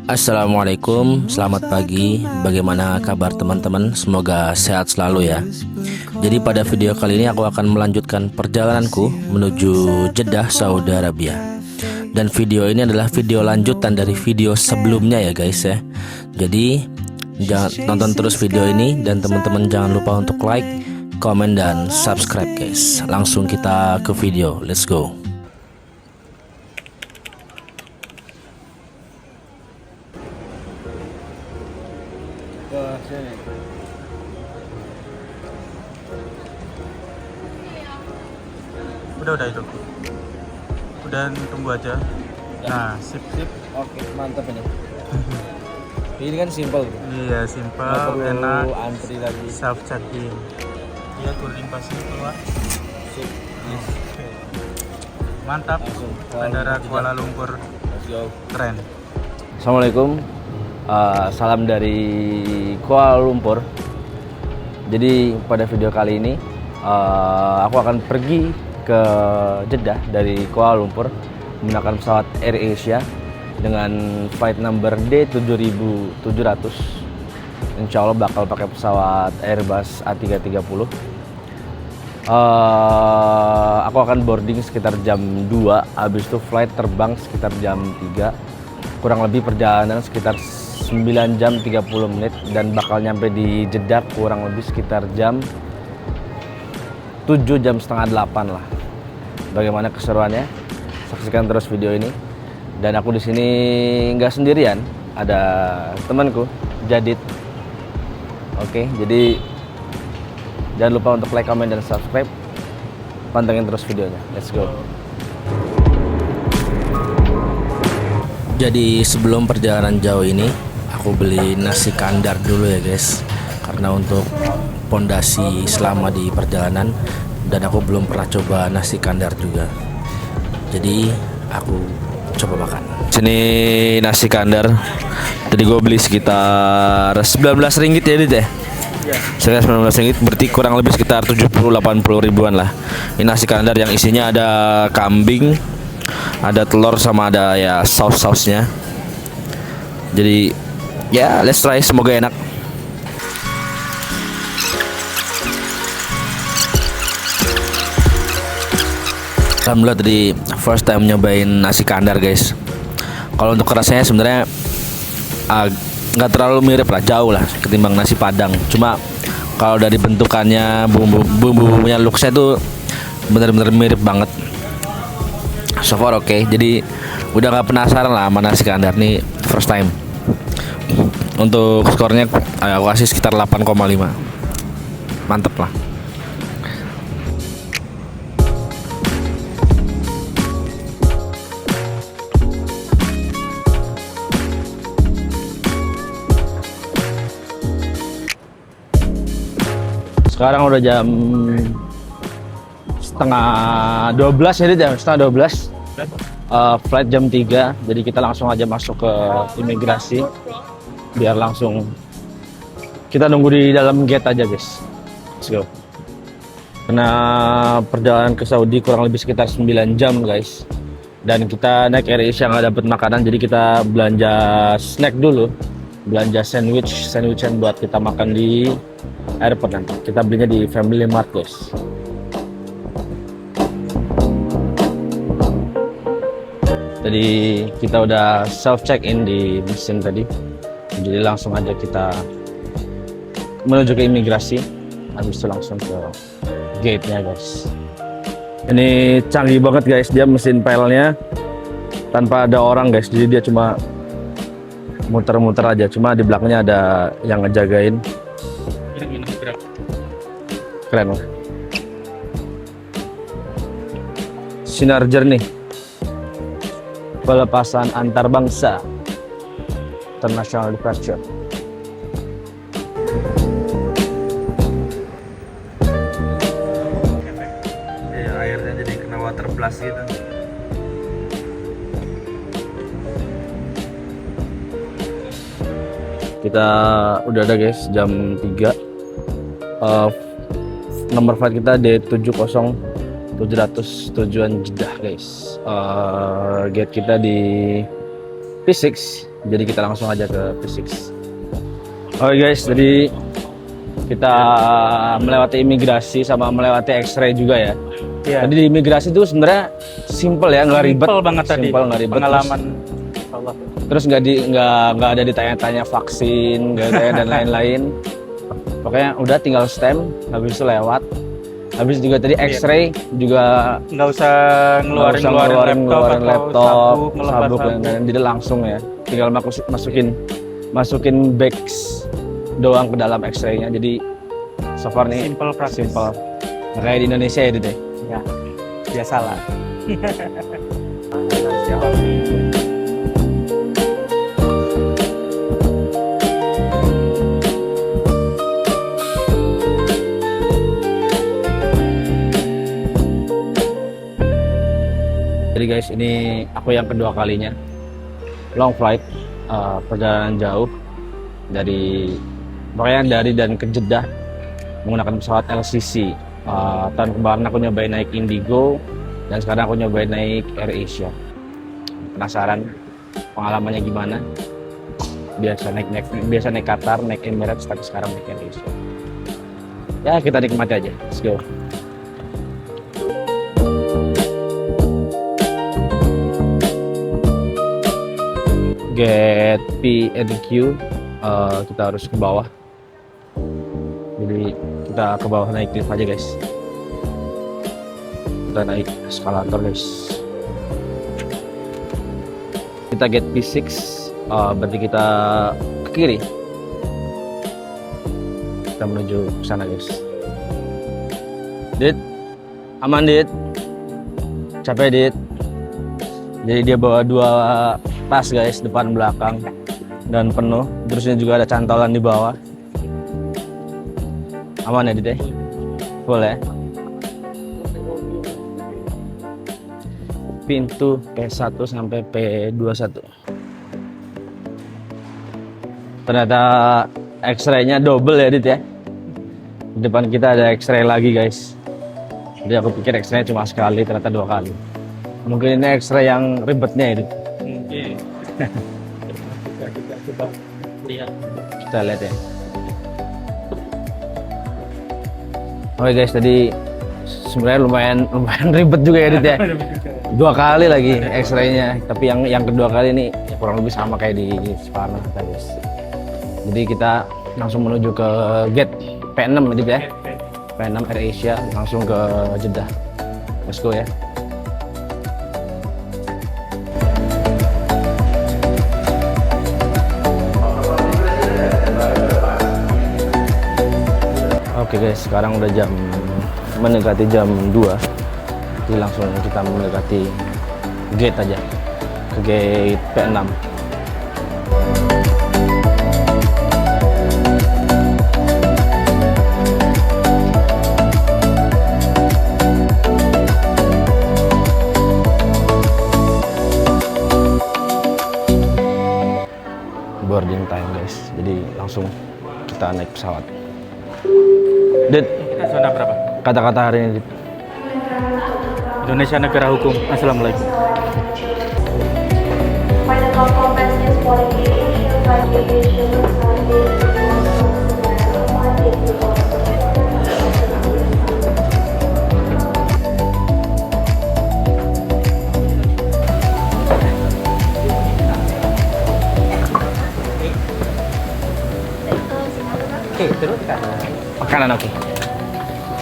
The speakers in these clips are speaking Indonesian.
Assalamualaikum, selamat pagi. Bagaimana kabar teman-teman? Semoga sehat selalu ya. Jadi pada video kali ini aku akan melanjutkan perjalananku menuju Jeddah, Saudi Arabia. Dan video ini adalah video lanjutan dari video sebelumnya ya guys ya. Jadi jangan tonton terus video ini dan teman-teman jangan lupa untuk like, komen dan subscribe guys. Langsung kita ke video. Let's go. Udah itu. Udah tunggu aja. Nah, sip. Oke, mantap ini. Ini kan simple. Iya, simpel, enak. Antri lagi. Self check-in. Dia touring pasnya keluar. Sip. Yes. Mantap. Langsung. Bandara Kuala Lumpur. Let's go. Keren. Assalamualaikum. Salam dari Kuala Lumpur. Jadi pada video kali ini aku akan pergi ke Jeddah dari Kuala Lumpur menggunakan pesawat AirAsia dengan flight number D7700. Insya Allah bakal pakai pesawat Airbus A330. Aku akan boarding sekitar jam 2, habis itu flight terbang sekitar jam 3. Kurang lebih perjalanan sekitar 9 jam 30 menit dan bakal nyampe di Jeddah kurang lebih sekitar jam 7 jam setengah 8 lah. Bagaimana keseruannya? Saksikan terus video ini. Dan aku di sini nggak sendirian, ada temanku Jadid. Oke, jadi jangan lupa untuk like, comment dan subscribe. Pantengin terus videonya. Let's go. Jadi sebelum perjalanan jauh ini, aku beli nasi kandar dulu ya guys. Karena untuk pondasi selama di perjalanan, dan aku belum pernah coba nasi kandar juga. Jadi aku coba makan. Sini nasi kandar. Tadi gue beli sekitar 19 ringgit ya Dit ya? Iya. Sekitar 19 ringgit, berarti kurang lebih sekitar 70-80 ribuan lah. Ini nasi kandar yang isinya ada kambing, ada telur sama ada ya saus-sausnya. Jadi ya let's try, semoga enak. Alhamdulillah tadi first time nyobain nasi kandar guys. Kalau untuk rasanya sebenarnya nggak terlalu mirip lah, jauh lah ketimbang nasi padang. Cuma kalau dari bentukannya, bumbu-bumbunya, looksnya tuh bener-bener mirip banget. So far oke. Jadi udah nggak penasaran lah sama nasi kandar nih first time. Untuk skornya aku kasih sekitar 8,5. Mantep lah. Sekarang udah jam setengah 12 ya, jam setengah 12. Flight jam 3, jadi kita langsung aja masuk ke imigrasi. Biar langsung kita nunggu di dalam gate aja guys. Let's go. Karena perjalanan ke Saudi kurang lebih sekitar 9 jam guys. Dan kita naik AirAsia nggak dapet makanan, jadi kita belanja snack dulu. Belanja sandwichan buat kita makan di airport nanti. Kita belinya di Family Mart guys. Tadi kita udah self check in di mesin tadi, jadi langsung aja kita menuju ke imigrasi. Habis itu langsung ke gate nya guys. Ini canggih banget guys, dia mesin pelnya tanpa ada orang guys, jadi dia cuma muter-muter aja, cuma di belakangnya ada yang ngejagain. Keren lah. Sinar jernih. Pelepasan antar bangsa. International Departure. Ya, airnya jadi kena water blast gitu. Kita udah ada guys, jam 3. Nomor flight kita D70700 tujuan Jeddah guys. Gate kita di P6 Jadi kita langsung aja ke P6. Oke guys, jadi kita melewati imigrasi sama melewati X-ray juga ya. Iya. Tadi di imigrasi itu sebenarnya simple ya, nggak ribet. Simple banget tadi. Simple, nggak ribet. Pengalaman. Allah. Terus nggak ada ditanya-tanya vaksin, nggak ada dan lain-lain. Pokoknya udah tinggal stem, habis itu lewat. Habis juga tadi X-ray juga Nggak usah ngeluarin laptop, atau ngelepas sabuk dan lain-lain. Jadi langsung ya, tinggal masukin bags doang ke dalam X-ray-nya. Jadi so far nih Simple praktis. simple. Nggak kayak di Indonesia ya, Dit. Ya, biasalah. Jadi guys, ini aku yang kedua kalinya long flight, perjalanan jauh dari dan ke Jeddah menggunakan pesawat LCC. Tahun kemarin aku nyobain naik Indigo dan sekarang aku nyobain naik AirAsia. Penasaran pengalamannya gimana? Biasa naik Qatar, naik Emirates, tapi sekarang naik AirAsia. Ya kita nikmati aja. Let's go. Get P and Q, kita harus ke bawah. Jadi kita ke bawah naik lift aja guys. Kita naik eskalator guys. Kita get P6, berarti kita ke kiri. Kita menuju ke sana guys. Dit, aman Dit. Capek Dit. Jadi dia bawa 2 tas guys, depan belakang dan penuh. Terusnya juga ada cantolan di bawah. Aman ya Dit? Full ya? Pintu P1 sampai P21. Ternyata X-ray-nya double ya Dit ya. Di depan kita ada X-ray lagi guys. Jadi aku pikir X-ray cuma sekali, ternyata 2 kali. Mungkin ini X-ray yang ribetnya ya Dit. Kita lihat. Kita lihat ya. Oke guys, tadi sebenarnya lumayan ribet juga ya Dit ya. 2 kali lagi X-ray-nya, tapi yang kedua kali ini ya kurang lebih sama kayak di Sparna guys. Jadi kita langsung menuju ke gate P6 Dit ya. P6 AirAsia langsung ke Jeddah. Let's go ya. Oke guys, sekarang udah mendekati jam 2. Jadi langsung kita mendekati gate aja, ke gate P6. Boarding time guys, jadi langsung kita naik pesawat. Dit, Kita zona berapa? kata-kata hari ini Dit. Indonesia negara hukum. Assalamualaikum. Final call message for aviation, flight aviation, Oke, terus kan. Makanan oke.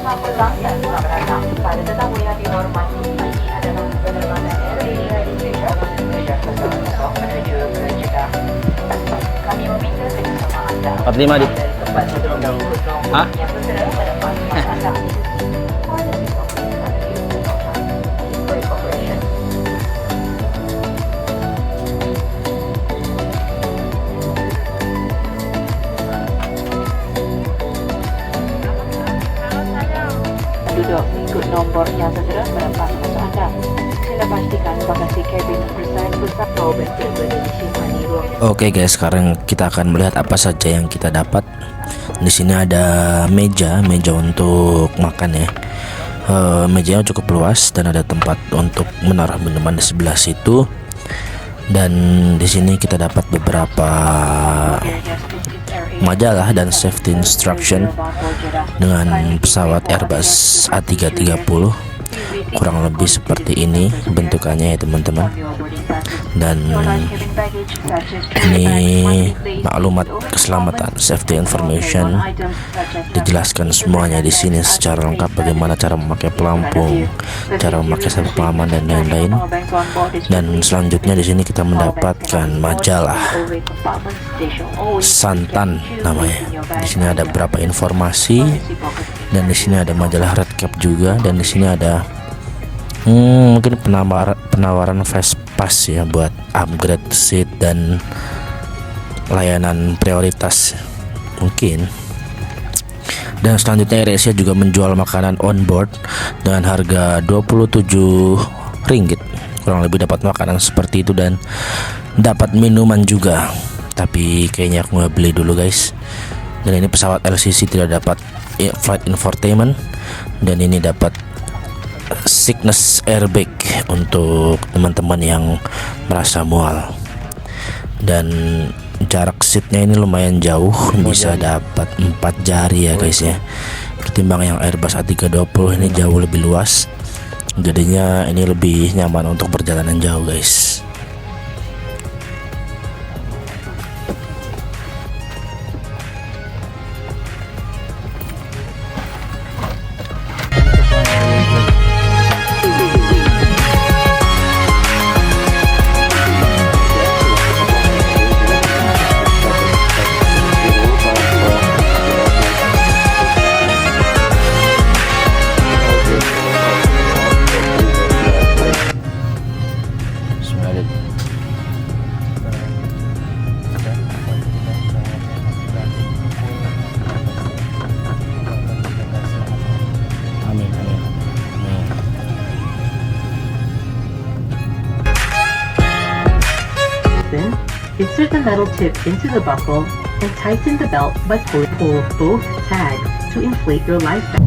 Selamat datang dan selamat datang pada tetamu yang dihormati. Ini adalah penerbangan Indonesia menuju ke Jeddah. Kami meminta kerjasama anda 45 Dit. dari tempat duduk dan gedung Hah? yang berada pada panggilan anda. Great cooperation. Duduk ikut nomor yang tertera pada pas masuk anda. Sila pastikan bagasi kabin bersatu bentuk disimpan di ruang. Oke guys, sekarang kita akan melihat apa saja yang kita dapat. Di sini ada meja untuk makan ya. Mejanya cukup luas dan ada tempat untuk menaruh minuman di sebelah situ. Dan di sini kita dapat beberapa majalah dan safety instruction dengan pesawat Airbus A330, kurang lebih seperti ini bentukannya ya teman-teman. Dan ini maklumat keselamatan, safety information, dijelaskan semuanya di sini secara lengkap, bagaimana cara memakai pelampung, cara memakai sabuk pengaman dan lain-lain. Dan selanjutnya di sini kita mendapatkan majalah Santan namanya. Di sini ada beberapa informasi, dan di sini ada majalah Red Cap juga, dan di sini ada mungkin penawaran fast pass ya buat upgrade seat dan layanan prioritas mungkin. Dan selanjutnya AirAsia juga menjual makanan on board dengan harga 27 ringgit, kurang lebih dapat makanan seperti itu dan dapat minuman juga. Tapi kayaknya aku nggak beli dulu guys. Dan ini pesawat LCC tidak dapat flight infotainment, dan ini dapat sickness airbag untuk teman-teman yang merasa mual. Dan jarak seatnya ini lumayan jauh, bisa dapat 4 jari ya guys ya. Ketimbang yang Airbus A320 ini jauh lebih luas, jadinya ini lebih nyaman untuk perjalanan jauh guys. Insert the metal tip into the buckle and tighten the belt by pull both tags to inflate your life vest.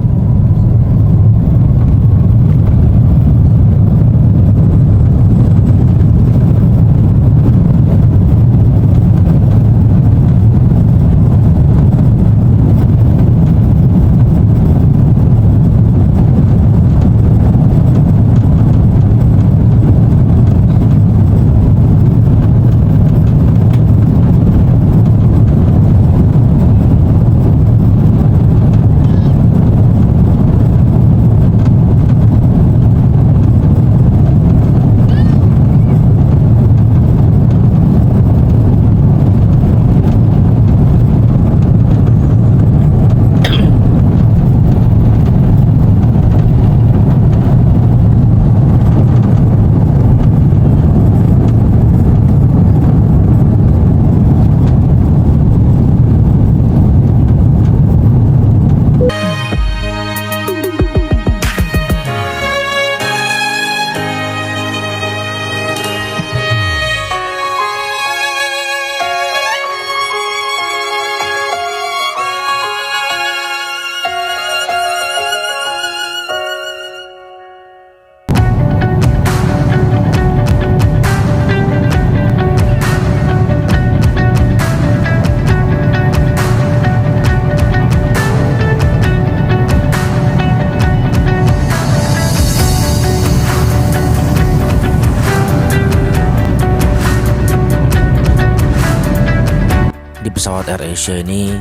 Pesawat AirAsia ini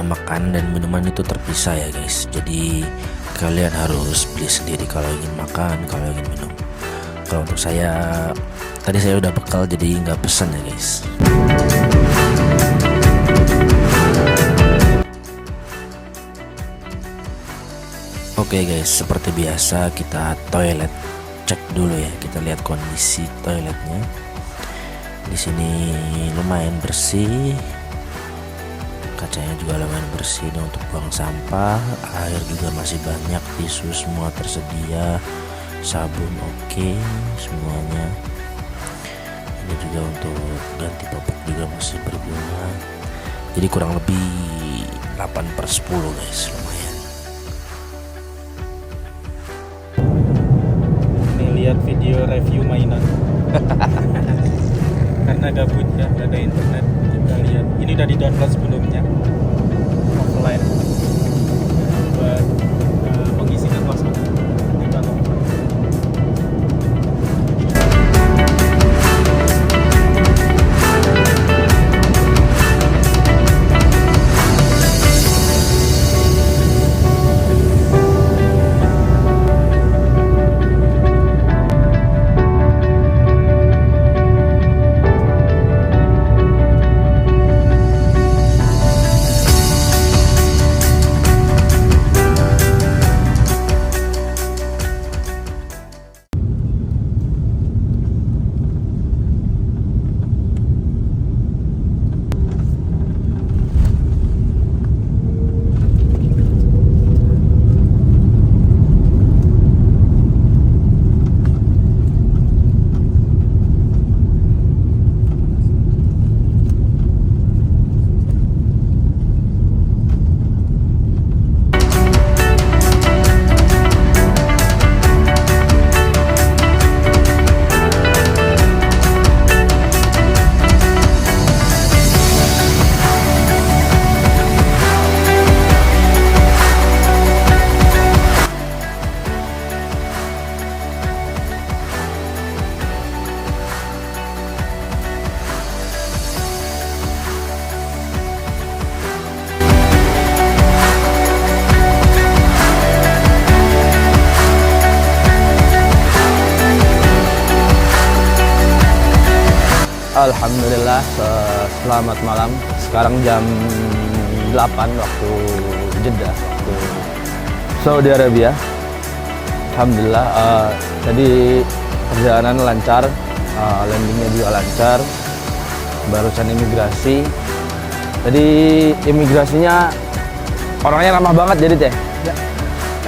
makan dan minuman itu terpisah ya guys. Jadi kalian harus beli sendiri kalau ingin makan, kalau ingin minum. Kalau untuk saya tadi saya udah bekal jadi nggak pesan ya guys. Oke guys, seperti biasa kita toilet cek dulu ya. Kita lihat kondisi toiletnya. Di sini lumayan bersih, kacanya juga lumayan bersih. Ini untuk buang sampah, air juga masih banyak, tisu semua tersedia, sabun oke semuanya. Ini juga untuk ganti popok juga masih berguna. Jadi kurang lebih 8/10 guys, lumayan. Nih lihat video review mainan. Karena gabut ya, nggak ada internet. Kita lihat. Ini udah di-download sebelumnya. Offline. Buat mengisi kekosongan. Kita nonton. Alhamdulillah, selamat malam. Sekarang jam 8 waktu Jeddah, waktu Saudi Arabia. Alhamdulillah, tadi perjalanan lancar, landingnya juga lancar. Barusan imigrasi. Tadi imigrasinya orangnya ramah banget jadi teh. Ya.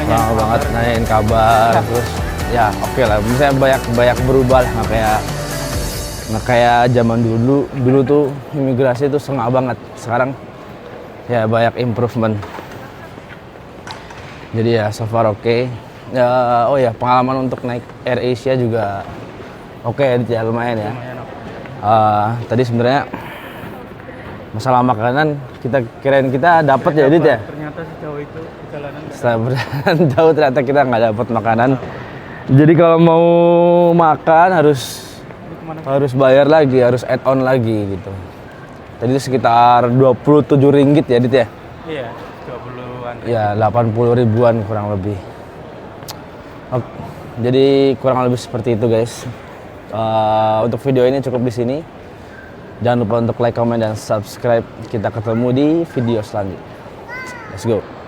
Ramah banget, nanyain kabar, terus ya oke lah. Misalnya banyak berubah lah, nggak kayak zaman dulu tuh imigrasi itu sengak banget. Sekarang ya banyak improvement, jadi ya so far oke. Ya, oh ya, pengalaman untuk naik AirAsia juga oke ya, lumayan ya. Tadi sebenarnya masalah makanan kita kirain kita dapat ya Dit ya, Ternyata sejauh itu perjalanan setelah berjalan jauh ternyata kita nggak dapat makanan. Jadi kalau mau makan harus bayar lagi, harus add on lagi gitu. Tadi sekitar 27 ringgit ya Dit ya? Iya, 20-an. Ya 80 ribuan kurang lebih. Jadi kurang lebih seperti itu guys. Untuk video ini cukup di sini. Jangan lupa untuk like, comment, dan subscribe. Kita ketemu di video selanjutnya. Let's go.